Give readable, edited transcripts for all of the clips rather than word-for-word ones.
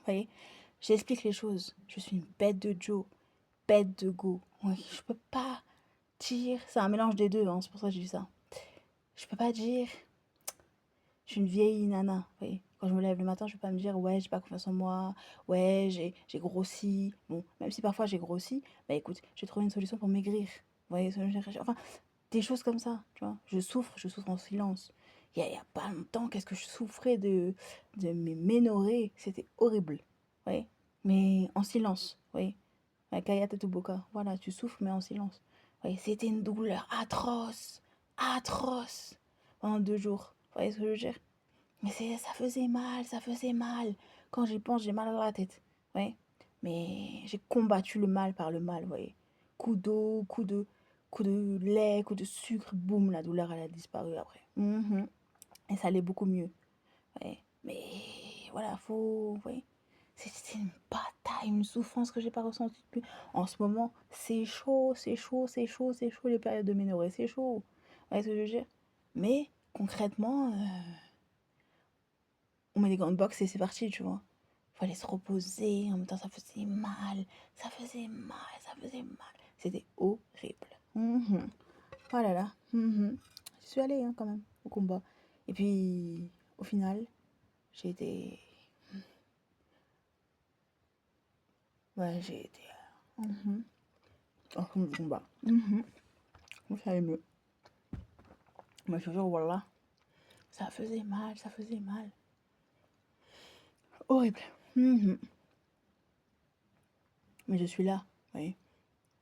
voyez, j'explique les choses. Je suis une bête de Joe, bête de go. Oui, je peux pas dire... C'est un mélange des deux, hein, c'est pour ça que je dis ça. Je peux pas dire... Je suis une vieille nana, vous voyez. Quand je me lève le matin, je vais pas me dire, ouais, j'ai pas confiance en moi, ouais, j'ai grossi. Bon, même si parfois j'ai grossi, bah écoute, j'ai trouvé une solution pour maigrir. Vous voyez ce que je veux dire? Enfin, des choses comme ça, tu vois. Je souffre en silence. Il y a pas longtemps, qu'est-ce que je souffrais de mes ménorrhées. C'était horrible, vous voyez. Mais en silence, vous voyez. Kaya Tatuboka, voilà, tu souffres, mais en silence. Vous voyez, c'était une douleur atroce, atroce, pendant 2 jours. Vous voyez ce que je veux dire? Mais ça faisait mal, ça faisait mal. Quand j'y pense, j'ai mal à la tête. Ouais. Mais j'ai combattu le mal par le mal, vous voyez. Coup d'eau, coup de lait, coup de sucre, boum, la douleur, elle a disparu après. Et ça allait beaucoup mieux. Ouais. Mais voilà, faut, vous voyez. C'est une bataille, une souffrance que j'ai pas ressentie depuis. En ce moment, c'est chaud, c'est chaud, c'est chaud, c'est chaud, les périodes de ménorrhée, c'est chaud. Vous voyez ce que je veux dire? Mais concrètement, on met des gants de boxe et c'est parti, tu vois. Fallait se reposer, en même temps ça faisait mal, ça faisait mal, ça faisait mal. C'était horrible. Oh là là. Je suis allée hein, quand même au combat. Et puis, au final, j'ai été... Ouais, j'ai été... En fin de combat. Moi, ça allait mieux. Mais je te jure, voilà. Ça faisait mal, ça faisait mal. Horrible. Mais je suis là, vous voyez.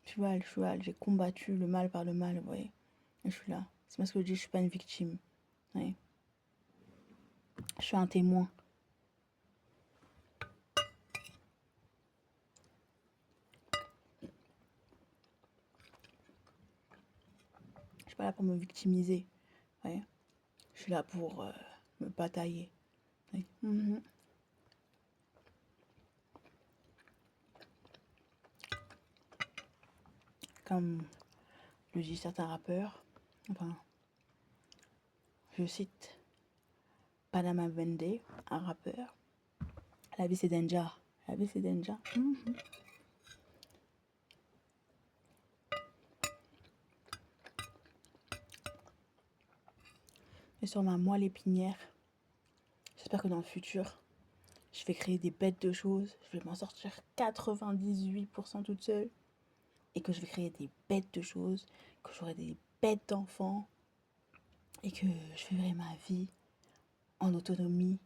Je suis là, j'ai combattu le mal par le mal, vous voyez. Et je suis là. C'est parce que je dis, je suis pas une victime. Ouais. Je suis un témoin. Je suis pas là pour me victimiser. Ouais. Je suis là pour me batailler. Ouais. Comme le disent certains rappeurs, enfin, je cite Panama Vende, un rappeur. La vie c'est danger. La vie c'est danger. Et sur ma moelle épinière, j'espère que dans le futur, je vais créer des bêtes de choses. Je vais m'en sortir 98% toute seule. Et que je vais créer des bêtes de choses. Que j'aurai des bêtes d'enfants. Et que je vivrai ma vie en autonomie.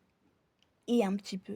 Et un petit peu